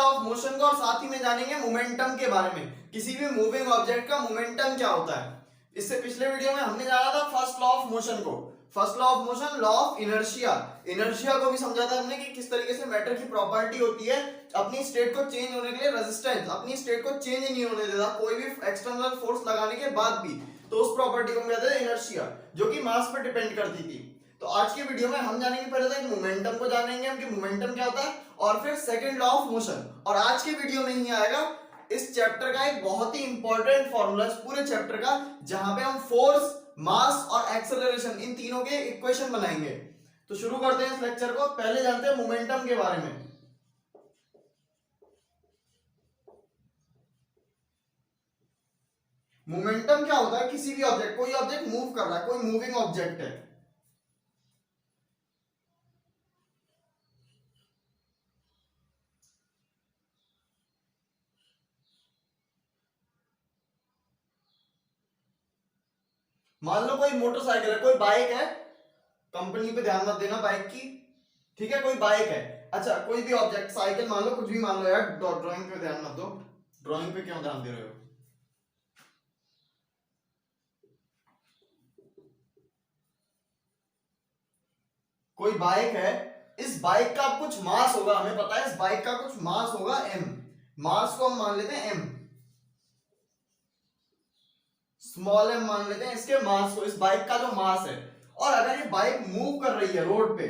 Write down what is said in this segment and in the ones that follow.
Of motion को और साथ ही में जानेंगे मोमेंटम के बारे में, किसी भी मूविंग ऑब्जेक्ट का मोमेंटम क्या होता है। इससे पिछले वीडियो में हमने जाना था फर्स्ट लॉ ऑफ मोशन को, first law of motion, law of inertia. Inertia को भी समझा था हमने कि किस तरीके से मैटर की प्रॉपर्टी होती है अपनी स्टेट को चेंज होने के लिए रेजिस्टेंस, अपनी स्टेट को चेंज नहीं होने देता कोई भी एक्सटर्नल फोर्स लगाने के बाद भी, तो उस प्रॉपर्टी को हम कहते हैं इनर्शिया, जो कि मास पर डिपेंड करती थी। तो आज के वीडियो में हम जानेंगे पहले तो मोमेंटम को जानेंगे हम कि मोमेंटम क्या होता है, और फिर सेकंड लॉ ऑफ मोशन। और आज के वीडियो में ही आएगा इस चैप्टर का एक बहुत ही इंपॉर्टेंट फॉर्मूला पूरे चैप्टर का, जहां पे हम फोर्स, मास और एक्सेलरेशन इन तीनों के इक्वेशन बनाएंगे। तो शुरू करते हैं इस लेक्चर को। पहले जानते हैं मोमेंटम के बारे में। मोमेंटम क्या होता है, किसी भी ऑब्जेक्ट, कोई ऑब्जेक्ट मूव कर रहा है, कोई मूविंग ऑब्जेक्ट है, मान लो कोई मोटरसाइकिल है, कोई बाइक है, कंपनी पे ध्यान मत देना बाइक की, ठीक है, कोई बाइक है, अच्छा कोई भी ऑब्जेक्ट, साइकिल मान लो, कुछ भी मान लो यार, ड्राइंग पे ध्यान मत दो, ड्राइंग पे क्यों ध्यान दे रहे हो। कोई बाइक है, इस बाइक का कुछ मास होगा, हमें पता है इस बाइक का कुछ मास होगा m, मास को हम मान लेते हैं m, स्मॉल m मान लेते हैं इसके मास को, इस बाइक का जो मास है। और अगर ये बाइक मूव कर रही है रोड पे,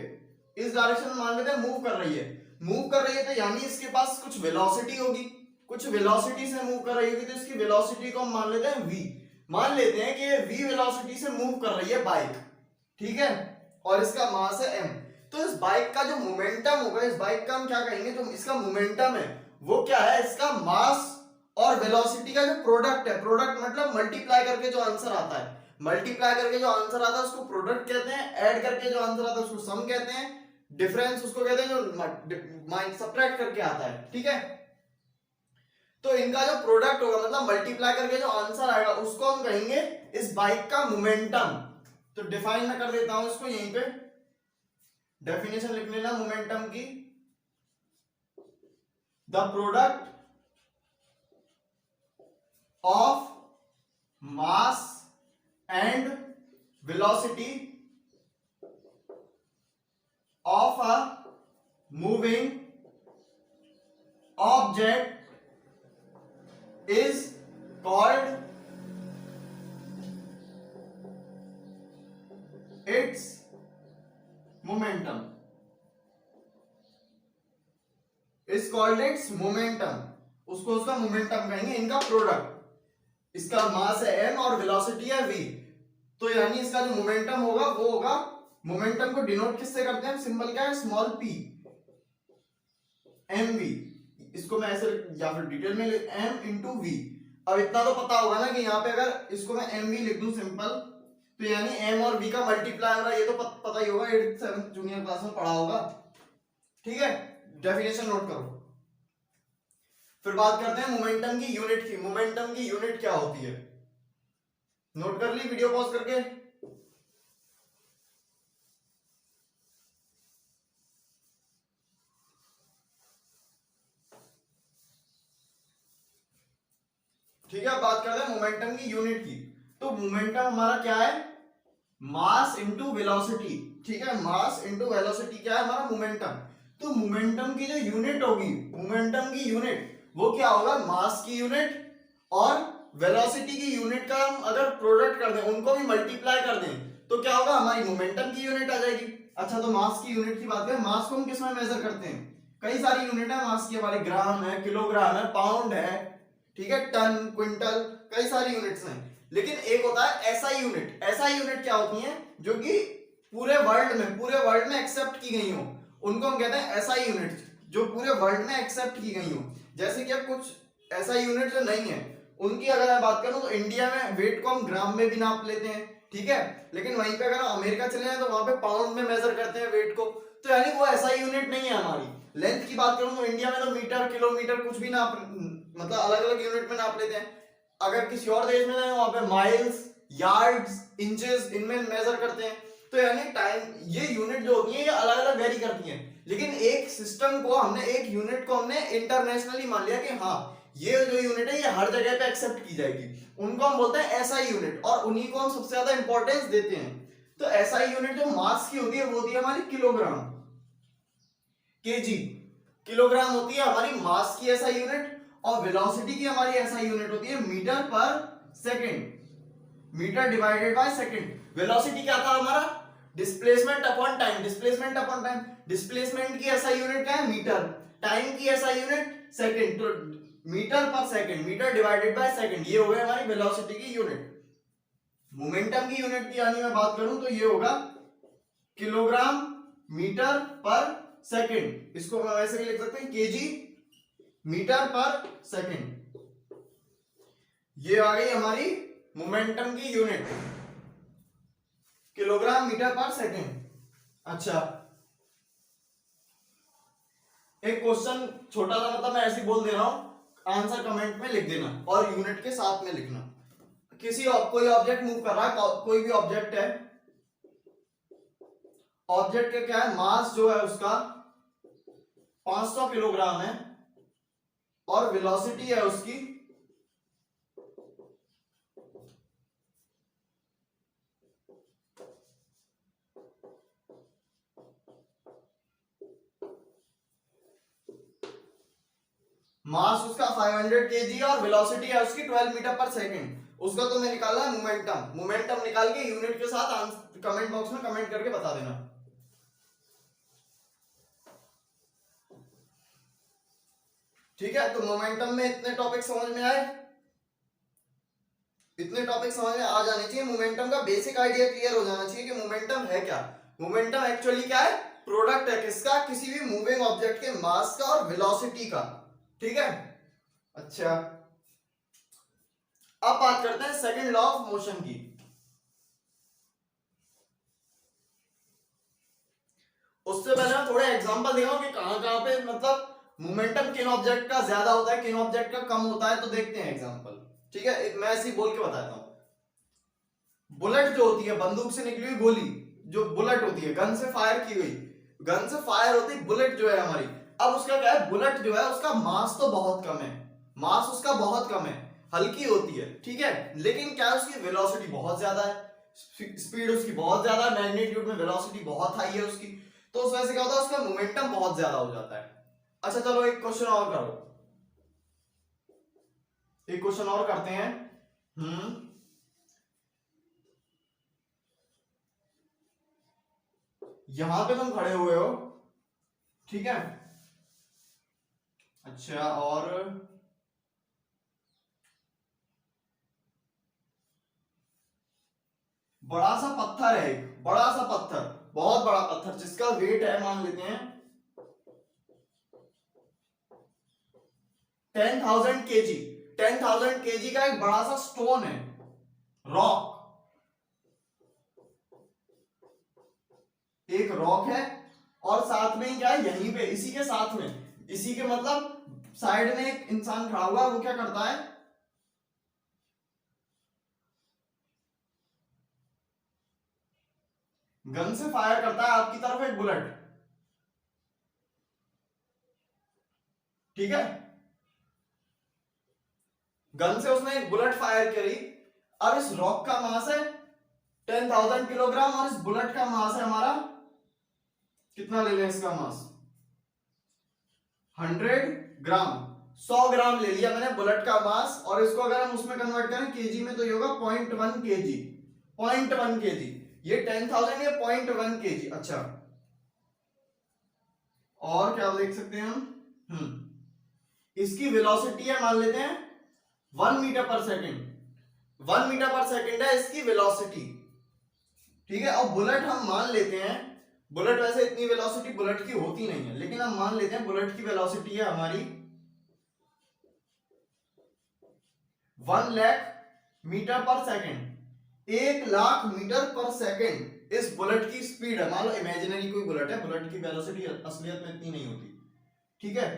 इस डायरेक्शन में मान लेते हैं मूव कर रही है, मूव कर रही है तो यानी इसके पास कुछ वेलोसिटी होगी, कुछ वेलोसिटी से मूव कर रही होगी, तो इसकी वेलोसिटी को हम मान लेते हैं v, मान लेते हैं कि ये v वेलोसिटी से मूव कर रही है बाइक, ठीक है, और इसका मास है m। तो इस बाइक का जो मोमेंटम होगा, इस बाइक का हम क्या कहेंगे, जो इसका मोमेंटम है वो क्या है, इसका मास और वेलोसिटी का जो प्रोडक्ट है, प्रोडक्ट मतलब मल्टीप्लाई करके जो आंसर आता है, मल्टीप्लाई करके जो आंसर आता है उसको प्रोडक्ट कहते हैं, ऐड करके जो आंसर आता है उसको सम कहते हैं, डिफरेंस उसको कहते हैं जो सब्ट्रैक्ट करके आता है, ठीक है। तो इनका जो प्रोडक्ट होगा मतलब मल्टीप्लाई करके जो आंसर आएगा उसको हम कहेंगे इस बाइक का मोमेंटम। तो डिफाइन मैं कर देता हूं इसको, यहीं पे डेफिनेशन लिख लेना मोमेंटम की, the product of mass and velocity of a moving object is called its momentum, is called its momentum, उसको उसका मोमेंटम कहेंगे, इनका प्रोडक्ट, इसका मास है m और वेलोसिटी है v, तो यानी इसका जो मोमेंटम होगा वो होगा, मोमेंटम को डिनोट किससे करते हैं, सिंबल क्या है, स्मॉल p, mv, इसको मैं ऐसे या फिर डिटेल में m इंटू वी। अब इतना तो पता होगा ना कि यहाँ पे अगर इसको मैं mv लिख दूं सिंपल, तो यानी m और v का मल्टीप्लाई हो रहा है, ये तो पता ही होगा, 8th 7th जूनियर क्लास में पढ़ा होगा, ठीक है। डेफिनेशन नोट करो। फिर बात करते हैं मोमेंटम की यूनिट की, मोमेंटम की यूनिट क्या होती है, नोट कर ली वीडियो पॉज करके। ठीक है, बात करते हैं मोमेंटम की यूनिट की। तो मोमेंटम हमारा क्या है, मास इंटू वेलोसिटी, ठीक है, मास इंटू वेलोसिटी क्या है हमारा मोमेंटम। तो मोमेंटम की जो यूनिट होगी, मोमेंटम की यूनिट वो क्या होगा, मास की यूनिट और वेलोसिटी की यूनिट का हम अगर प्रोडक्ट कर दें, उनको भी मल्टीप्लाई कर दें, तो क्या होगा, हमारी मोमेंटम की यूनिट आ जाएगी। अच्छा, तो मास की यूनिट की बात करें, मास को हम किस में मेजर करते हैं, कई सारी यूनिट है मास की हमारी, ग्राम है, किलोग्राम है, पाउंड है, ठीक है, टन, क्विंटल, कई सारी यूनिट्स हैं। लेकिन एक होता है एसआई यूनिट। एसआई यूनिट क्या होती है, जो कि पूरे वर्ल्ड में एक्सेप्ट की गई हो, उनको हम कहते हैं एसआई यूनिट, जो पूरे वर्ल्ड में एक्सेप्ट की गई हो। जैसे कि अब कुछ एसआई यूनिट जो नहीं है, उनकी अगर मैं बात करूं तो इंडिया में वेट को हम ग्राम में भी नाप लेते हैं, ठीक है, लेकिन वहीं पे अगर हम अमेरिका चले जाए तो वहां पे पाउंड में मेजर करते हैं वेट को, तो यानी वो एसआई यूनिट नहीं है हमारी। लेंथ की बात करूं तो इंडिया में तो मीटर, किलोमीटर कुछ भी नाप, मतलब अलग अलग यूनिट में नाप लेते हैं। अगर किसी और देश में जाए वहां पे माइल्स, यार्ड्स, इंचेस, इनमें मेजर करते हैं। तो यानी टाइम, ये यूनिट जो होती है ये अलग अलग वेरी करती हैं। लेकिन एक सिस्टम को हमने, एक यूनिट को हमने इंटरनेशनली मान लिया कि हाँ ये जो यूनिट है ये हर जगह पे एक्सेप्ट की जाएगी, उनको हम बोलते हैं एसआई यूनिट, और उन्हीं को हम सबसे ज्यादा इंपॉर्टेंस देते हैं। तो एसआई यूनिट जो मास की होती है वो होती है हमारी किलोग्राम, केजी, किलोग्राम होती है हमारी मास की एसआई यूनिट, और वेलोसिटी की हमारी एसआई यूनिट होती है मीटर पर second, metre divided by second. Velocity क्या था हमारा, displacement upon time, displacement upon time, displacement की एसआई यूनिट क्या है मीटर, टाइम की एसआई यूनिट सेकंड, तो मीटर पर second, metre divided by second, ये हो गई हमारी वेलोसिटी की यूनिट। मोमेंटम की यूनिट की यानी मैं बात करूं तो ये होगा किलोग्राम मीटर पर सेकंड, इसको हम ऐसे भी लिख सकते हैं केजी मीटर पर सेकंड। ये आ गई हमारी मोमेंटम की यूनिट, किलोग्राम मीटर पर सेकंड। अच्छा, एक क्वेश्चन छोटा सा, मतलब मैं ऐसे बोल दे रहा हूं, आंसर कमेंट में लिख देना और यूनिट के साथ में लिखना। कोई ऑब्जेक्ट मूव कर रहा है, कोई भी ऑब्जेक्ट है, ऑब्जेक्ट का क्या है, मास जो है उसका 500 किलोग्राम है, और वेलोसिटी है उसकी 500 kg और वेलोसिटी है उसकी 12 मीटर पर सेकंड। उसका तुम्हें निकालना है मोमेंटम, मोमेंटम निकाल के यूनिट के साथ कमेंट बॉक्स में कमेंट करके बता देना। ठीक है, तो मोमेंटम में इतने टॉपिक समझ में आए, इतने टॉपिक समझ में आ जाने चाहिए। मोमेंटम का बेसिक आइडिया क्लियर हो जाना चाहिए कि मोमेंटम है क्या। मोमेंटम एक्चुअली क्या है, प्रोडक्ट है किसका, किसी भी मूविंग ऑब्जेक्ट के मास का और वेलोसिटी का। ठीक है, अच्छा अब बात करते हैं सेकंड लॉ ऑफ मोशन की। उससे पहले मैं थोड़े एग्जांपल देगा कि कहां कहां पे मतलब मोमेंटम किन ऑब्जेक्ट का ज्यादा होता है, किन ऑब्जेक्ट का कम होता है, तो देखते हैं एग्जांपल। ठीक है, मैं ऐसे ही बोल के बताता हूं। बुलेट जो होती है, बंदूक से निकली हुई गोली, जो बुलेट होती है, गन से फायर की गई, गन से फायर होती बुलेट जो है हमारी। अब उसका क्या है, बुलेट जो है उसका मास तो बहुत कम है, मास उसका बहुत कम है, हल्की होती है। ठीक है, लेकिन क्या है, उसकी वेलोसिटी बहुत ज्यादा है, स्पीड उसकी बहुत ज्यादा, मैग्नीट्यूड में वेलोसिटी बहुत हाई है उसकी, तो उस वजह से क्या होता है, उसका मोमेंटम बहुत ज्यादा हो जाता है। अच्छा चलो एक क्वेश्चन और करो, एक क्वेश्चन और करते हैं। यहां पे तुम खड़े हुए हो, ठीक है, अच्छा, और बड़ा सा पत्थर है, एक बड़ा सा पत्थर, बहुत बड़ा पत्थर, जिसका वेट है मान लेते हैं 10,000 kg, 10,000 kg का एक बड़ा सा स्टोन है, रॉक, एक रॉक है, और साथ में क्या है, यहीं पे इसी के साथ में, इसी के मतलब साइड में एक इंसान खड़ा हुआ है, वो क्या करता है, गन से फायर करता है आपकी तरफ एक बुलेट। ठीक है, गन से उसने एक बुलेट फायर करी। अब इस रॉक का मास है 10,000 किलोग्राम, और इस बुलेट का मास है हमारा, कितना ले लें इसका मास, 100 ग्राम, 100 ग्राम ले लिया मैंने बुलेट का मास, और इसको अगर हम उसमें कन्वर्ट करें केजी में तो ये होगा 0.1 केजी, 0.1 केजी। ये 10,000, ये 0.1 केजी। अच्छा, और क्या देख सकते हैं हम, इसकी वेलोसिटी है मान लेते हैं 1 मीटर पर सेकंड, 1 मीटर पर सेकंड है इसकी वेलोसिटी। ठीक है, और बुलेट हम मान लेते हैं, बुलेट वैसे इतनी वेलोसिटी बुलेट की होती नहीं है, लेकिन हम मान लेते हैं बुलेट की वेलोसिटी है हमारी 1 लाख मीटर पर सेकंड, 1 लाख मीटर पर सेकंड इस बुलेट की स्पीड है। मान लो इमेजिनरी कोई बुलेट है, बुलेट की वेलोसिटी असलियत में इतनी नहीं होती। ठीक है,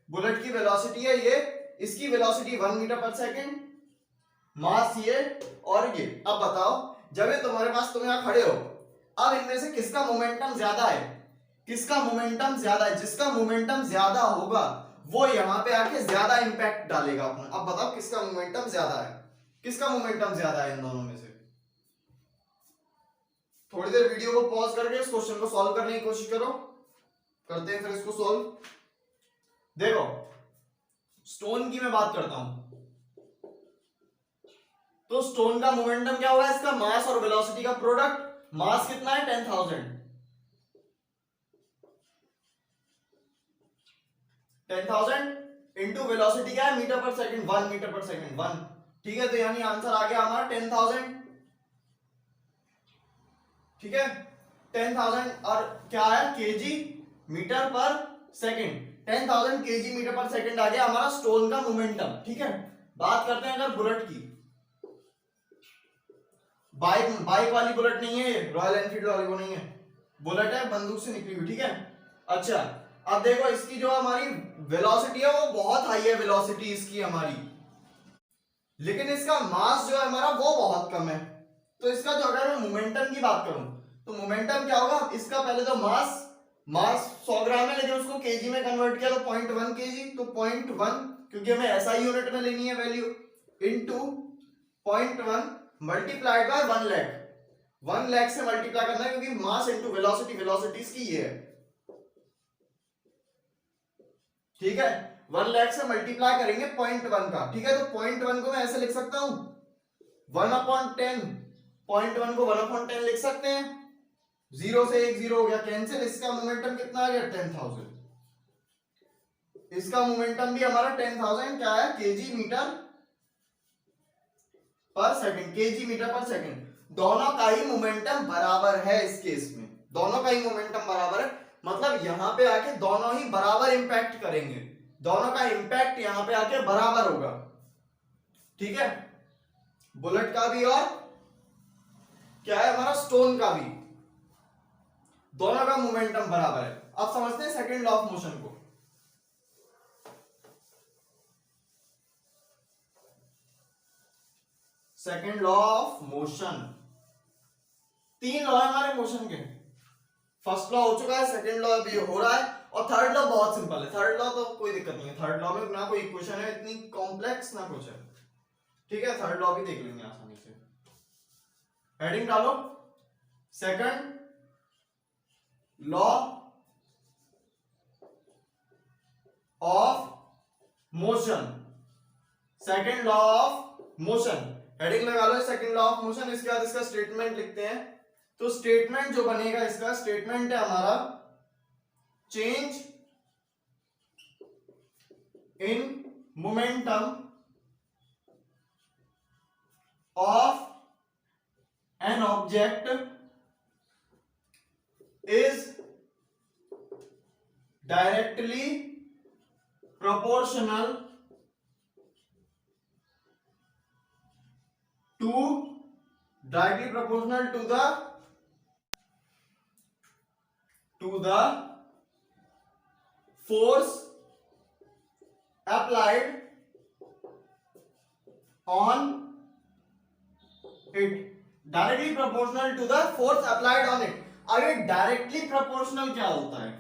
बुलेट की वेलोसिटी है ये, इसकी वेलोसिटी 1 मीटर पर सेकंड, मास ये और ये। अब बताओ, जब ये तुम्हारे पास, तुम यहां खड़े हो, अब इनमें से किसका मोमेंटम ज्यादा है, किसका मोमेंटम ज्यादा है, जिसका मोमेंटम ज्यादा होगा वो यहां पे आके ज्यादा इंपैक्ट डालेगा अपना। अब बताओ किसका मोमेंटम ज्यादा है, किसका मोमेंटम ज्यादा है इन दोनों में से। थोड़ी देर वीडियो को पॉज करके इस क्वेश्चन को सॉल्व करने की कोशिश करो, करते हैं फिर इसको सॉल्व। देखो स्टोन की मैं बात करता हूं, तो स्टोन का मोमेंटम क्या होगा, इसका मास और वेलोसिटी का प्रोडक्ट। मास कितना है 10,000, 10,000 इंटू वेलोसिटी क्या है मीटर पर सेकंड, 1 मीटर पर सेकंड 1। ठीक है, तो यानी आंसर आ गया हमारा 10,000। ठीक है 10,000 और क्या है केजी मीटर पर सेकंड, 10,000 केजी मीटर पर सेकंड आ गया हमारा स्टोन का मोमेंटम। ठीक है, बात करते हैं अगर बुलेट की। बाइक बाइक वाली बुलेट नहीं है, रॉयल एनफील्ड वाली वो नहीं है, बुलेट है बंदूक से निकली हुई। ठीक है, अच्छा अब देखो इसकी जो हमारी वेलोसिटी है वो बहुत हाई है, वेलोसिटी इसकी हमारी, लेकिन इसका मास जो है हमारा वो बहुत कम है। तो इसका जो अगर मैं मोमेंटम की बात करूं तो मोमेंटम क्या होगा, इसका पहले तो मास 100 ग्राम है, लेकिन उसको केजी में कन्वर्ट किया तो 0.1 केजी, तो 0.1 क्योंकि हमें ऐसा यूनिट में लेनी है value, into 0.1 multiplied by 1 lakh, 1 lakh से मल्टीप्लाई करना है क्योंकि मास इनटू वेलोसिटी, वेलोसिटी इसकी ये है। ठीक है 1 लाख से मल्टीप्लाई करेंगे 0.1 का। ठीक है, तो 0.1 को मैं ऐसे लिख सकता हूं 1/10, 0.1 को 1/10 लिख सकते हैं, 0 से 1 0 हो गया कैंसिल। इसका मोमेंटम कितना आ गया 10,000, इसका मोमेंटम भी हमारा 10,000 क्या है केजी मीटर पर सेकंड, केजी मीटर पर सेकंड। दोनों का ही मोमेंटम बराबर है इस केस में, दोनों का ही मोमेंटम बराबर है, मतलब यहां पे आके दोनों ही बराबर इंपैक्ट करेंगे, दोनों का इंपैक्ट यहां पे आके बराबर होगा। ठीक है, बुलेट का भी और क्या है हमारा स्टोन का भी, दोनों का मोमेंटम बराबर है। अब समझते हैं सेकंड लॉ ऑफ मोशन को। Second law of motion, 3 law है हमारे मोशन के। फर्स्ट लॉ हो चुका है, सेकंड लॉ अभी हो रहा है, और थर्ड लॉ बहुत सिंपल है। थर्ड लॉ तो कोई दिक्कत नहीं है, थर्ड लॉ में ना कोई इक्वेशन है इतनी कॉम्प्लेक्स ना कुछ है। ठीक है, थर्ड लॉ भी देख लेंगे आसानी से। हेडिंग डालो second law of motion, second law of motion, heading लगा लो सेकंड लॉ ऑफ मोशन। इसके बाद इसका स्टेटमेंट लिखते हैं। तो स्टेटमेंट जो बनेगा इसका स्टेटमेंट है हमारा change in momentum of an object is directly proportional to directly proportional to the force applied on it, directly proportional to the force applied on it। अब ये डायरेक्टली प्रोपोर्शनल क्या होता है,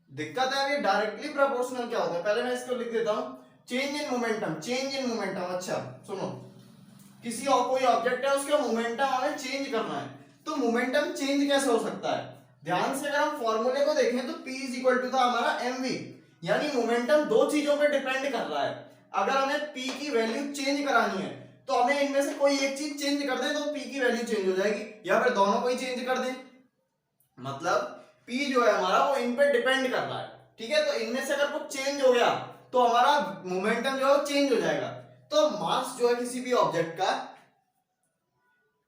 दिक्कत है ये डायरेक्टली प्रोपोर्शनल क्या होता है, पहले मैं इसको लिख देता हूं change in momentum, change in momentum. अच्छा सुनो, किसी और कोई ऑब्जेक्ट है उसका मोमेंटम हमें चेंज करना है, तो मोमेंटम चेंज कैसे हो सकता है, ध्यान से अगर हम फॉर्मूले को देखें तो P इज इक्वल टू था हमारा mv, यानी मोमेंटम दो चीजों पे डिपेंड कर रहा है। अगर हमें P की वैल्यू चेंज करानी है तो हमें इनमें से कोई एक चीज चेंज कर दे तो P की वैल्यू चेंज हो जाएगी, या फिर दोनों को ही चेंज कर दें, मतलब P जो है हमारा वो इन पे डिपेंड कर रहा है। ठीक है, तो इनमें से अगर कुछ चेंज हो गया तो हमारा मोमेंटम जो है चेंज हो जाएगा। तो मास जो है किसी भी ऑब्जेक्ट का,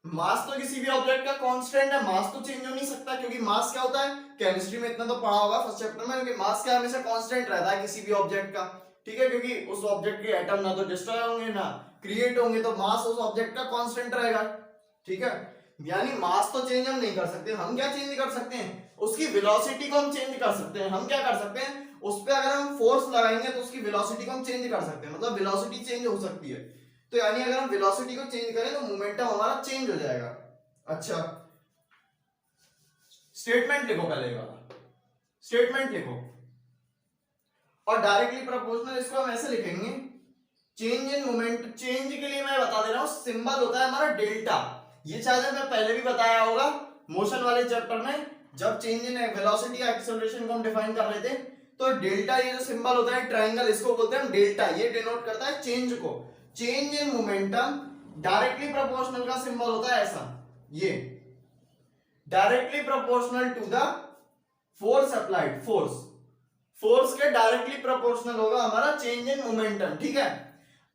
मास तो किसी भी ऑब्जेक्ट का कांस्टेंट है, मास तो चेंज हो नहीं सकता, क्योंकि मास क्या होता है केमिस्ट्री में इतना तो पढ़ा होगा फर्स्ट चैप्टर में, क्योंकि मास क्या हमेशा कांस्टेंट रहता है किसी भी ऑब्जेक्ट का। ठीक है, क्योंकि उस ऑब्जेक्ट के एटम ना तो डिस्ट्रॉय होंगे ना क्रिएट होंगे, तो मास उस ऑब्जेक्ट का कांस्टेंट रहेगा। ठीक है, यानी मास तो चेंज हम नहीं कर सकते, हम क्या चेंज कर सकते हैं, उसकी वेलोसिटी को हम चेंज कर सकते हैं। हम क्या कर सकते हैं, उस पे अगर हम फोर्स लगाएंगे तो उसकी वेलोसिटी को हम चेंज कर सकते हैं, मतलब वेलोसिटी चेंज हो सकती है। तो यानी अगर हम वेलोसिटी को चेंज करें तो मोमेंटम हमारा चेंज हो जाएगा। अच्छा स्टेटमेंट लिखो पहले वाला, स्टेटमेंट लिखो और डायरेक्टली प्रोपोर्शनल इसको हम ऐसे लिखेंगे, चेंज इन मोमेंट, चेंज के लिए मैं बता दे रहा हूं, सिंबल होता है हमारा डेल्टा। ये शायद मैं पहले भी बताया होगा मोशन वाले चैप्टर में, जब चेंज इन वेलोसिटी या एक्सेलरेशन को हम डिफाइन कर रहे थे। तो डेल्टा, ये जो सिंबल होता है ट्रायंगल, इसको बोलते हैं हम डेल्टा। ये डिनोट करता है चेंज को, change in momentum. Directly proportional का सिंबल होता है ऐसा, ये directly proportional to the force applied, force के डायरेक्टली प्रोपोर्शनल होगा हमारा चेंज इन मोमेंटम, ठीक है।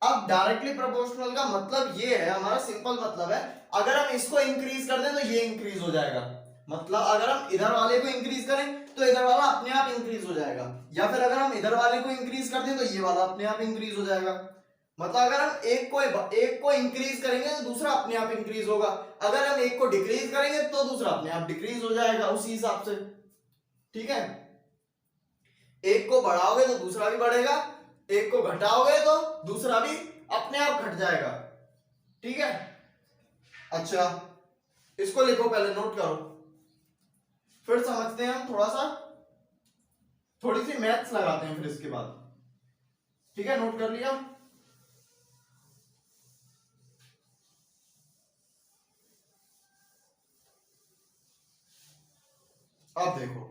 अब डायरेक्टली प्रोपोर्शनल का मतलब ये है, हमारा सिंपल मतलब है, अगर हम इसको इंक्रीज कर दें तो ये इंक्रीज हो जाएगा। मतलब अगर हम इधर वाले को इंक्रीज करें तो इधर वाला अपने आप इंक्रीज हो जाएगा, या फिर अगर हम इधर वाले को इंक्रीज कर दें तो ये वाला अपने आप इंक्रीज हो जाएगा। मतलब अगर हम एक को इंक्रीज करेंगे तो दूसरा अपने आप इंक्रीज होगा, अगर हम एक को डिक्रीज करेंगे तो दूसरा अपने आप डिक्रीज हो जाएगा, उसी हिसाब से, ठीक है। एक को बढ़ाओगे तो दूसरा भी बढ़ेगा, एक को घटाओगे तो दूसरा भी अपने आप घट जाएगा, ठीक है। अच्छा, इसको लिखो, पहले नोट करो, फिर समझते हैं हम थोड़ी सी मैथ्स लगाते हैं फिर इसके बाद, ठीक है। नोट कर लिया? अब देखो,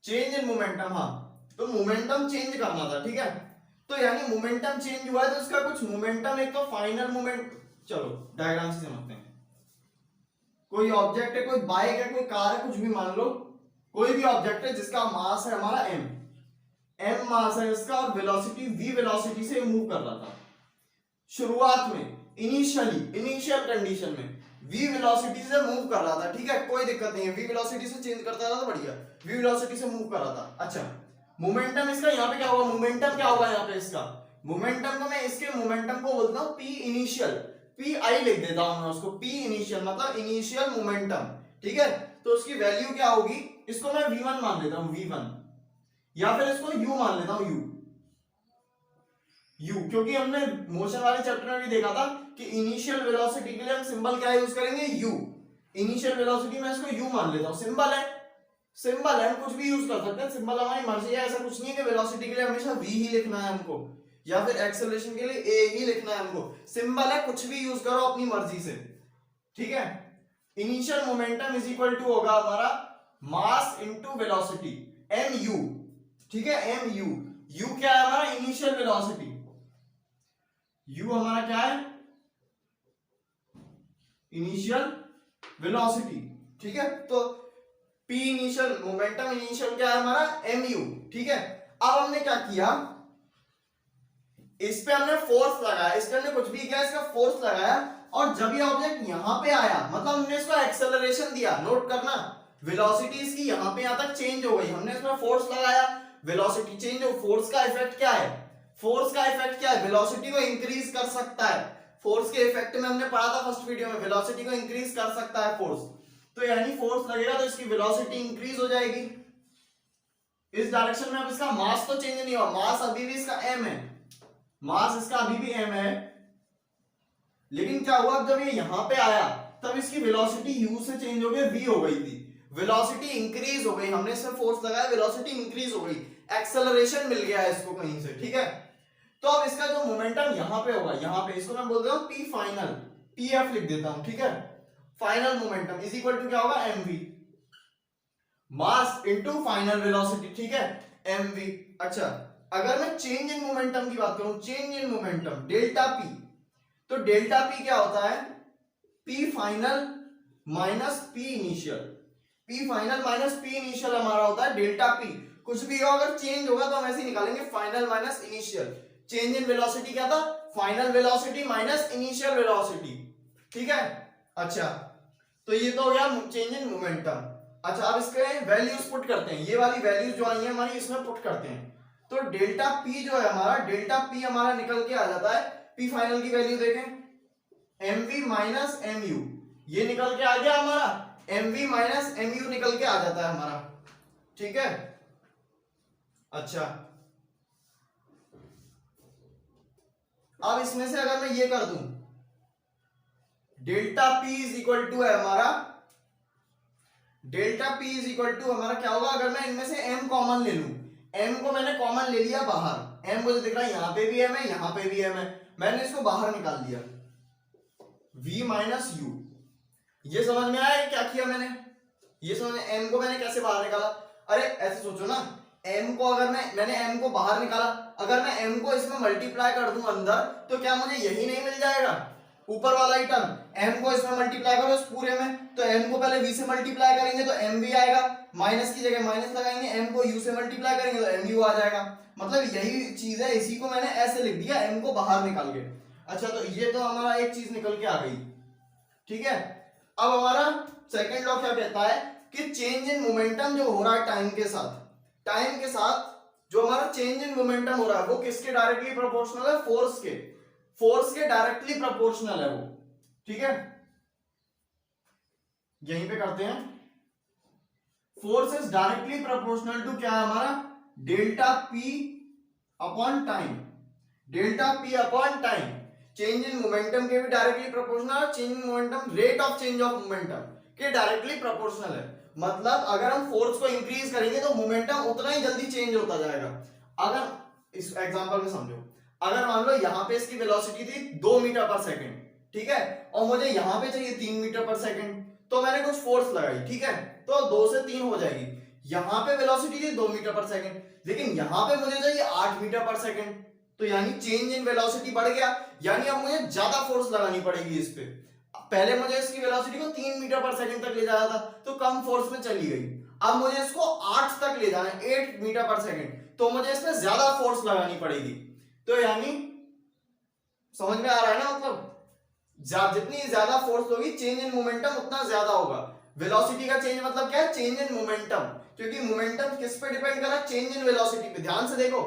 चेंज इन मोमेंटम, हाँ, तो मोमेंटम चेंज करना था, ठीक है। तो यानी मोमेंटम चेंज हुआ है तो इसका कुछ मोमेंटम, एक तो फाइनल मोमेंट, चलो डायग्राम से समझते हैं। कोई ऑब्जेक्ट है, कोई बाइक है, कोई कार है, कुछ भी मान लो, कोई भी ऑब्जेक्ट है जिसका मास है हमारा m मास है इसका, और वेलोसिटी v वेलोसिटी से मूव कर रहा था। शुरुआत में इनिशियल कंडीशन में v वेलोसिटी से मूव कर रहा था, ठीक है, कोई दिक्कत नहीं है, v वेलोसिटी से चेंज करता रहा था, बढ़िया, v वेलोसिटी से मूव कर रहा था। अच्छा, मोमेंटम इसका यहाँ पे क्या होगा, मोमेंटम क्या होगा यहाँ पे इसका, मोमेंटम को मैं इसके मोमेंटम को बोलता हूँ p इनिशियल, p आई लिख देता हूं मैं उसको, p इनिशियल मतलब इनिशियल मोमेंटम, ठीक है। तो उसकी वैल्यू क्या होगी, इसको मैं v1 मान लेता हूं, v1, या फिर इसको u मान लेता हूं, u, क्योंकि हमने मोशन वाले चैप्टर में भी देखा था कि इनिशियल वेलोसिटी के लिए हम सिंबल क्या यूज करेंगे, u। इनिशियल वेलोसिटी में इसको u मान लेता हूं, सिंबल है, हम कुछ भी यूज कर सकते हैं, सिंबल हमारी मर्जी है, ऐसा कुछ नहीं है कि वेलोसिटी के लिए हमेशा v ही लिखना है हमको, या फिर एक्सेलरेशन के लिए a ही लिखना है हमको, सिंबल है, कुछ भी यूज करो अपनी मर्जी से, ठीक है। Initial momentum is equal to होगा हमारा मास इनटू वेलोसिटी, mu, ठीक है, mu क्या है हमारा, इनिशियल वेलोसिटी, u हमारा क्या है, इनिशियल वेलोसिटी, ठीक है। तो p इनिशियल, मोमेंटम इनिशियल क्या है हमारा, mu, ठीक है। अब हमने क्या किया, इस पे हमने फोर्स लगाया, इस पे हमने कुछ भी किया, इसका फोर्स लगाया, और जब ये ऑब्जेक्ट यहां पे आया, मतलब हमने इसको एक्सेलरेशन दिया, नोट करना, वेलोसिटी इसकी यहां पे यहां तक चेंज हो गई, हमने इसमें फोर्स लगाया, वेलोसिटी चेंज हो, फोर्स का इफेक्ट क्या है, वेलोसिटी को इंक्रीज कर सकता है, फोर्स के इफेक्ट में हमने पढ़ा था फर्स्ट वीडियो में, वेलोसिटी को इंक्रीज कर सकता है फोर्स, तो यानी फोर्स लगेगा तो इसकी वेलोसिटी इंक्रीज हो जाएगी इस डायरेक्शन में। अब इसका मास तो चेंज नहीं हुआ, मास अभी भी इसका m है, मास इसका अभी भी m है, लेकिन क्या हुआ, जब ये यहां पे आया तब इसकी वेलोसिटी u से चेंज हो गई, v हो गई थी, वेलोसिटी इंक्रीज हो गई, हमने इसमें फोर्स लगाया, वेलोसिटी इंक्रीज हो गई, एक्सेलरेशन मिल गया इसको कहीं से, ठीक है। तो अब इसका जो मोमेंटम यहां पे होगा, यहां पे, इसको मैं बोल रहा हूं p फाइनल, pf लिख देता हूं, ठीक है। Final momentum is equal to क्या होगा, mv, mass into final velocity, ठीक है, mv। अच्छा, अगर मैं चेंज इन मोमेंटम की बात करूं, change in momentum delta p, तो डेल्टा p क्या होता है, p final minus p initial, p final minus p initial हमारा होता है डेल्टा p। कुछ भी हो अगर चेंज होगा तो हम ऐसे निकालेंगे, final minus initial, change in velocity क्या था, final velocity minus initial velocity, ठीक है। अच्छा, तो ये तो हो गया चेंज इन मोमेंटम। अच्छा, अब इसके वैल्यूज पुट करते हैं, ये वाली वैल्यूज जो आई है हमारी इसमें पुट करते हैं, तो डेल्टा p जो है हमारा, डेल्टा p हमारा निकल के आ जाता है, p फाइनल की वैल्यू देखें, mv माइनस mu, ये निकल के आ गया हमारा, mv माइनस mu निकल के आ जाता है हमारा, ठीक है। अच्छा, अब इसमें से अगर मैं ये कर दूं, delta p is equal to है हमारा delta P is equal to हमारा क्या होगा, अगर मैं इनमें से एम कॉमन ले लूं, एम को मैंने कॉमन ले लिया बाहर, एम मुझे दिख रहा है यहां पे भी एम है, यहां पे भी एम है, मैंने इसको बाहर निकाल दिया, v माइनस यू। ये समझ में आया क्या किया मैंने, ये समझ में, एम को मैंने कैसे बाहर निकाला। अरे ऐसे सोचो ना, एम को अगर मैंने एम को बाहर निकाला, अगर मैं एम को इसमें मल्टीप्लाई कर दूं अंदर, तो क्या मुझे यही नहीं मिल जाएगा ऊपर वाला ही टर्म। एम को इसमें मल्टीप्लाई करो इस पूरे में, तो एम को पहले v से मल्टीप्लाई करेंगे तो एम भी आएगा, माइनस की जगह माइनस लगाएंगे, एम को u से मल्टीप्लाई करेंगे तो एम यू आ जाएगा। मतलब यही चीज है, इसी को मैंने ऐसे लिख दिया, एम को बाहर निकाल के। अच्छा तो ये तो हमारा एक चीज निकल के आ गई, ठीक है। अब हमारा सेकंड लॉ क्या कहता है कि चेंज इन मोमेंटम जो हो रहा है टाइम के साथ, टाइम के साथ जो हमारा चेंज इन मोमेंटम हो रहा है वो किसके डायरेक्टली प्रोपोर्शनल है, फोर्स के, फोर्स के डायरेक्टली प्रोपोर्शनल है वो, ठीक है। यहीं पे करते हैं, force is directly proportional to क्या है हमारा, delta P upon time, delta P upon time. Change in momentum के भी डायरेक्टली प्रोपोर्शनल है, change in momentum rate of change of momentum के डायरेक्टली प्रोपोर्शनल है। मतलब अगर हम फोर्स को इंक्रीज करेंगे तो मोमेंटम उतना ही जल्दी चेंज होता जाएगा। अगर इस एग्जांपल में समझो, अगर मान लो यहां पे इसकी वेलोसिटी थी 2 मीटर पर सेकंड, ठीक है, और मुझे यहां पे चाहिए 3 मीटर पर सेकंड, तो मैंने कुछ फोर्स लगाई, ठीक है, तो 2 से 3 हो जाएगी। यहां पे वेलोसिटी थी 2 मीटर पर सेकंड, लेकिन यहां पे मुझे चाहिए 8 मीटर पर सेकंड, तो यानी चेंज इन वेलोसिटी बढ़ गया, यानी अब मुझे ज्यादा फोर्स लगानी पड़ेगी इस पे। पहले मुझे इसकी वेलोसिटी को 3 मीटर पर सेकंड तक ले जाना था, तो कम फोर्स में चली गई। अब मुझे इसको 8 तक ले जाना है, 8 मीटर पर सेकंड, तो मुझे इसमें ज्यादा फोर्स लगानी पड़ेगी। तो यानी समझ में आ रहा है ना, मतलब जितनी ज्यादा फोर्स होगी चेंज इन मोमेंटम उतना ज्यादा होगा। वेलोसिटी का चेंज मतलब क्या है, चेंज इन मोमेंटम, क्योंकि मोमेंटम किस पे डिपेंड कर रहा है, चेंज इन वेलोसिटी पे। ध्यान से देखो,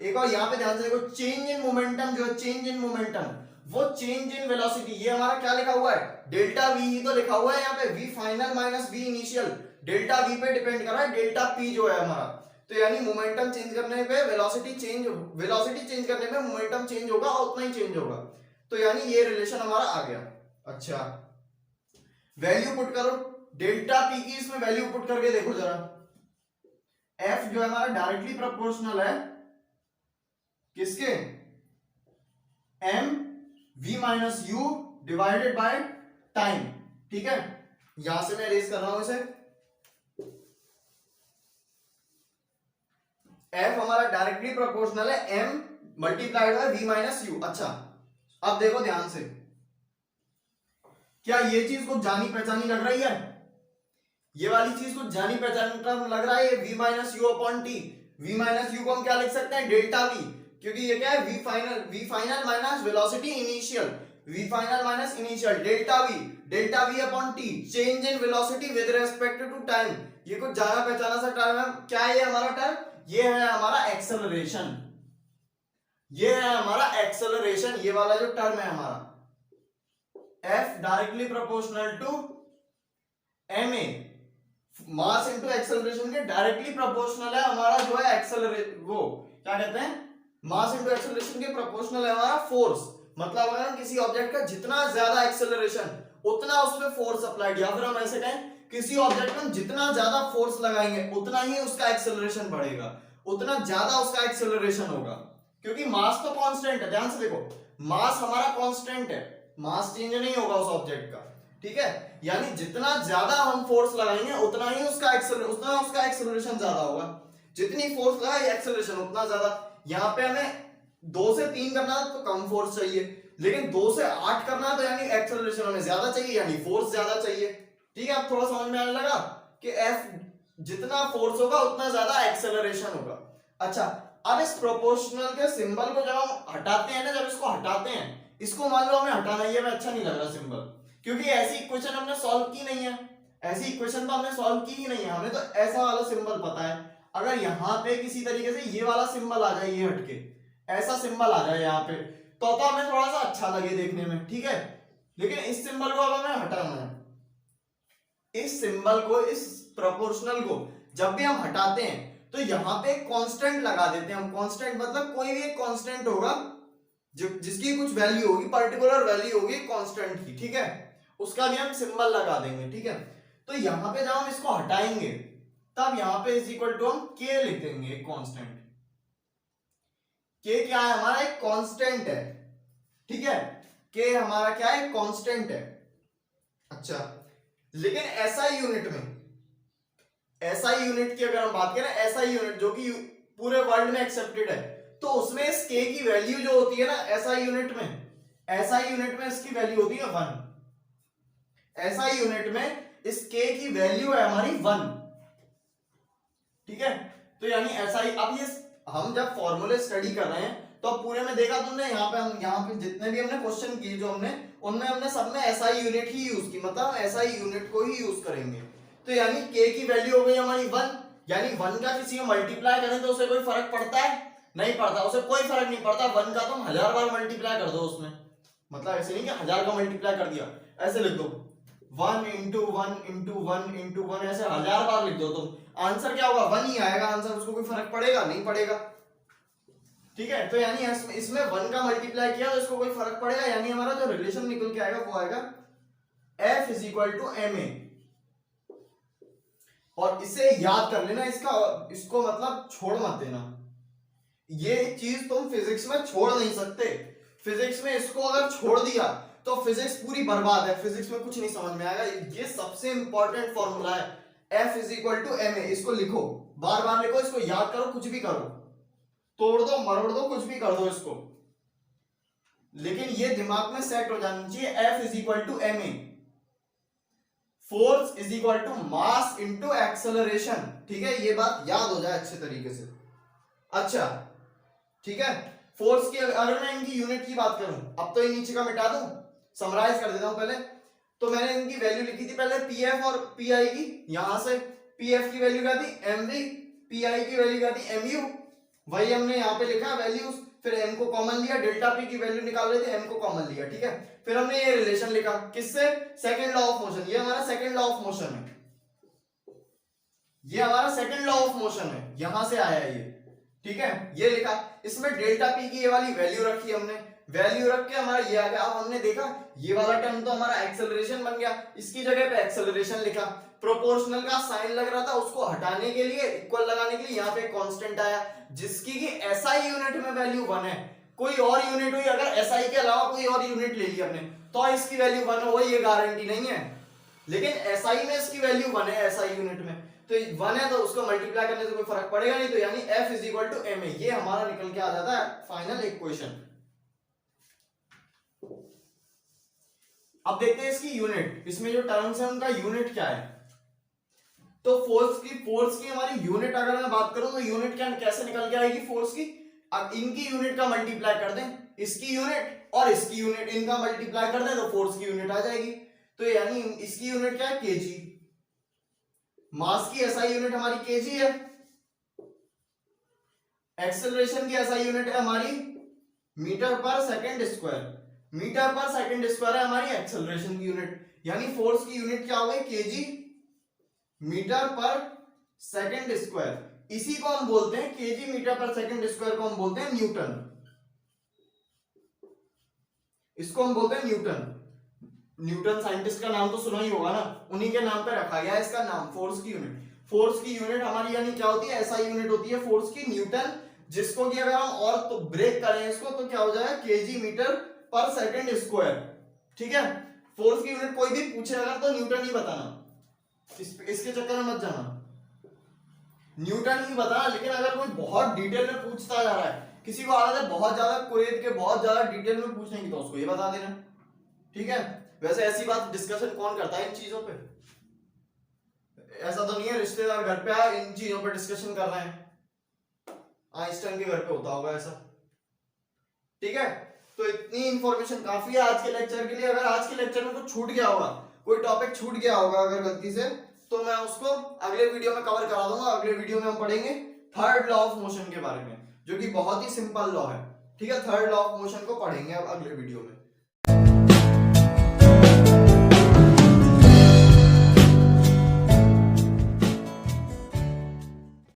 एक और यहां पे ध्यान से देखो, चेंज इन मोमेंटम जो है, चेंज इन मोमेंटम वो चेंज इन वेलोसिटी, ये हमारा क्या लिखा हुआ है, डेल्टा वी ही तो लिखा हुआ है यहाँ पे, V final minus V initial, delta V पे डिपेंड कर रहा है, डेल्टा पी जो है हमारा। तो यानी मोमेंटम चेंज करने पे वेलोसिटी चेंज करने पे मोमेंटम चेंज होगा और उतना ही चेंज होगा। तो यानी ये रिलेशन हमारा आ गया। अच्छा वैल्यू पुट करो, डेल्टा पी की इसमें वैल्यू पुट करके देखो जरा, एफ जो है हमारा डायरेक्टली प्रोपोर्शनल है किसके, M V minus U divided by time, ठीक है। यहां से मैं रेज कर रहा हूं इसे, एफ हमारा डायरेक्टली प्रोपोर्शनल है M multiplied by V minus U. अच्छा अब देखो ध्यान से, क्या ये चीज कुछ जानी पहचानी लग रही है, ये वाली चीज कुछ जानी पहचानी लग रहा है, V minus U upon T, V minus U को हम क्या लिख सकते हैं, डेल्टा वी, क्योंकि ये क्या है, V final minus velocity initial, V final minus initial, delta V upon T, change in velocity with respect to time. ये कुछ जाना पहचाना सा टर्म है, क्या है ये हमारा टर्म, ये है हमारा एक्सेलरेशन, ये है हमारा एक्सेलरेशन, ये वाला जो टर्म है हमारा, F directly proportional to ma, mass into acceleration के डायरेक्टली प्रोपोर्शनल है हमारा जो है एक्सेलरेशन, वो क्या कहते हैं, मास इनटू एक्सेलरेशन के प्रोपोर्शनल है हमारा फोर्स। मतलब अगर हम किसी ऑब्जेक्ट का जितना ज्यादा एक्सेलरेशन उतना उसमें फोर्स अप्लाइड, या फिर हम ऐसे कहें किसी ऑब्जेक्ट में जितना ज्यादा फोर्स लगाएंगे उतना ही उसका एक्सेलरेशन बढ़ेगा, उतना ज्यादा उसका एक्सेलरेशन होगा, क्योंकि मास तो कांस्टेंट है। ध्यान से देखो, मास हमारा कांस्टेंट है, मास चेंज नहीं होगा उस ऑब्जेक्ट का, ठीक है। यानी जितना ज्यादा हम फोर्स लगाएंगे उतना ही उसका एक्सेलरेशन ज्यादा होगा, जितनी फोर्स लगाए एक्सेलरेशन उतना ज्यादा। यहाँ पे हमें 2 से 3 करना है तो कम फोर्स चाहिए, लेकिन 2 से 8 करना है तो यानी एक्सेलरेशन हमें ज्यादा चाहिए, यानी फोर्स ज्यादा चाहिए, ठीक है। अब थोड़ा समझ में आने लगा कि एफ जितना फोर्स होगा उतना ज्यादा एक्सेलरेशन होगा। अच्छा अब इस प्रोपोर्शनल के सिंबल को जब हम हटाते हैं ना, जब इसको हटाते हैं, इसको मान लो हमें हटाना ही है, अच्छा नहीं लग रहा सिंबल, क्योंकि ऐसी इक्वेशन हमने सॉल्व की नहीं है, ऐसी इक्वेशन तो हमने सॉल्व की ही नहीं है, हमें तो ऐसा वाला सिंबल पता है। अगर यहाँ पे किसी तरीके से ये वाला सिंबल आ जाए, ये हटके ऐसा सिंबल आ जाए यहाँ पे, तो हमें थोड़ा सा अच्छा लगे देखने में, ठीक है। लेकिन इस सिंबल को अब हमें हटाना है, इस सिंबल को, इस प्रोपोर्शनल को जब भी हम हटाते हैं तो यहाँ पे कांस्टेंट लगा देते हैं हम। कांस्टेंट मतलब कोई भी एक कांस्टेंट होगा जिसकी कुछ वैल्यू होगी, पर्टिकुलर वैल्यू होगी कांस्टेंट की, ठीक है, उसका भी हम सिंबल लगा देंगे, ठीक है। तो यहां पे जब हम इसको हटाएंगे तब यहां पे इज इक्वल टू हम के लिख देंगे, एक कांस्टेंट। के क्या है हमारा, एक कांस्टेंट है, ठीक है, के हमारा क्या है, कांस्टेंट है। अच्छा, लेकिन एसआई यूनिट में, एसआई यूनिट की अगर हम बात करें, एसआई यूनिट जो कि पूरे वर्ल्ड में एक्सेप्टेड है, तो उसमें इस के की वैल्यू जो होती है ना एसआई यूनिट में, एसआई यूनिट में इसकी वैल्यू होती है 1। एसआई यूनिट में इस के की वैल्यू है हमारी 1, ठीक है। तो यानी एसआई, अब ये हम जब फॉर्मूले स्टडी कर रहे हैं तो अब पूरे में देखा तुमने, यहाँ पे जितने भी हमने क्वेश्चन किए जो हमने, उनमें हमने सब में एसआई यूनिट ही यूज की, मतलब एसआई यूनिट को ही यूज करेंगे। तो यानी के की वैल्यू हो गई हमारी 1, यानी 1 का किसी को मल्टीप्लाई करें तो उसे कोई फर्क पड़ता है, नहीं पड़ता, उसे कोई फर्क नहीं पड़ता। 1 का तुम 1000 बार मल्टीप्लाई कर दो उसमें, मतलब ऐसे नहीं कि 1000 का मल्टीप्लाई कर दिया, ऐसे लिख दो 1 into 1 into 1 into 1, ऐसे 1000 बार लिख दो तुम, आंसर क्या होगा, 1 ही आएगा आंसर, उसको कोई फर्क पड़ेगा नहीं पड़ेगा, ठीक है। तो यानी इसमें 1 का मल्टीप्लाई किया तो इसको कोई फर्क पड़ेगा, यानी हमारा जो रिलेशन निकल के आएगा वो आएगा F is equal to ma। और इसे याद कर लेना, इसको मतलब छोड़ मत देना, ये चीज तुम फिजिक्स में छोड़ नहीं सकते। फिजिक्स में इसको अगर छोड़ दिया तो फिजिक्स पूरी बर्बाद है, फिजिक्स में कुछ नहीं समझ में आएगा। ये सबसे इंपॉर्टेंट फॉर्मूला है, F is equal to ma। इसको लिखो, बार बार लिखो, इसको याद करो, कुछ भी करो, तोड़ दो मरोड़ दो, कुछ भी कर दो इसको, लेकिन ये दिमाग में सेट हो जानी चाहिए। F is equal to ma, force is equal to mass into acceleration, ठीक है, ये बात याद हो जाए अच्छे तरीके से। अच्छा, ठीक है, फोर्स की अगर मैं इनकी यूनिट की बात करूं, अब तो ये नीचे का मिटा दूं, समराइज कर देता हूं पहले। तो मैंने इनकी वैल्यू लिखी थी पहले पीएफ और पीआई की, यहां से पीएफ की वैल्यू क्या थी एमवी, पीआई की वैल्यू क्या थी एमयू, वही हमने यहां पे लिखा वैल्यूज, फिर एम को कॉमन लिया, डेल्टा पी की वैल्यू निकाल रहे थे, एम को कॉमन लिया, ठीक है। फिर हमने ये रिलेशन लिखा किससे, सेकंड लॉ ऑफ मोशन, ये हमारा सेकंड लॉ ऑफ मोशन है, ये हमारा सेकंड लॉ ऑफ मोशन है, यहां से आया ये, ठीक है, ये लिखा। इसमें डेल्टा पी की ये वाली वैल्यू रखी हमने, वैल्यू रख के हमारा ये आ गया। अब हमने देखा ये वाला टर्म तो हमारा एक्सेलरेशन बन गया, इसकी जगह पे एक्सेलरेशन लिखा, प्रोपोर्शनल का साइन लग रहा था, उसको हटाने के लिए, इक्वल लगाने के लिए यहाँ पे कांस्टेंट आया, जिसकी की एसआई यूनिट में वैल्यू 1 है। कोई और यूनिट हुई, अगर एसआई के अलावा कोई और यूनिट ले ली हमने तो इसकी वैल्यू 1 हो, ये गारंटी नहीं है, लेकिन एसआई में इसकी वैल्यू 1 है, एसआई यूनिट में तो 1 है, तो उसको मल्टीप्लाई करने से कोई फर्क पड़ेगा नहीं। तो यानी F is equal to ma, ये हमारा निकल के आ जाता है फाइनल इक्वेशन। अब देखते हैं इसकी यूनिट, इसमें जो टर्म्स है उनका यूनिट क्या है। तो फोर्स की हमारी यूनिट अगर मैं बात करूं तो यूनिट क्या कैसे निकल के आएगी फोर्स की, अब इनकी यूनिट का मल्टीप्लाई कर दें, इसकी यूनिट और इसकी यूनिट, इनका मल्टीप्लाई कर दें तो फोर्स की यूनिट आ जाएगी। तो यानी इसकी यूनिट क्या है केजी, मास की एसआई यूनिट हमारी केजी है, एक्सेलरेशन की एसआई यूनिट है हमारी मीटर पर सेकंड स्क्वायर, मीटर पर सेकंड स्क्वायर है हमारी एक्सेलरेशन की यूनिट, यानी फोर्स की यूनिट क्या हो गई केजी मीटर पर सेकंड स्क्वायर। इसी को हम बोलते हैं केजी मीटर पर सेकंड स्क्वायर को हम बोलते हैं न्यूटन, इसको हम बोलते हैं न्यूटन। न्यूटन साइंटिस्ट का नाम तो सुना ही होगा ना, उन्हीं के नाम पे रखा गया है इसका नाम, फोर्स की यूनिट। फोर्स की यूनिट हमारी यानी क्या होती है, एसआई यूनिट होती है फोर्स की न्यूटन, जिसको कि अगर हम और तो ब्रेक करें इसको तो क्या हो जाएगा केजी मीटर पर सेकंड स्क्वायर, ठीक है। फोर्स की यूनिट कोई भी पूछे अगर तो न्यूटन ही बताना, इसके चक्कर में मत जाना, न्यूटन ही बताना। लेकिन अगर कोई बहुत डिटेल में पूछता जा रहा है, किसी को आदत है बहुत ज्यादा कुरेद के बहुत ज्यादा डिटेल में पूछने की, तो उसको ये बता देना, ठीक है। वैसे ऐसी बात डिस्कशन कौन करता है इन चीजों पे, ऐसा तो नहीं है रिश्तेदार घर पे आए इन चीजों पे डिस्कशन कर रहे हैं, आइंस्टाइन के घर पे होता होगा ऐसा, ठीक है। तो इतनी इंफॉर्मेशन काफी है आज के लेक्चर के लिए। अगर आज के लेक्चर में कुछ छूट गया होगा, कोई टॉपिक छूट गया होगा अगर गलती से, तो मैं उसको अगले वीडियो में कवर करा दूंगा। अगले वीडियो में हम पढ़ेंगे थर्ड लॉ ऑफ मोशन के बारे में, जो कि बहुत ही सिंपल लॉ है, ठीक है। थर्ड लॉ ऑफ मोशन को पढ़ेंगे अब अगले वीडियो में।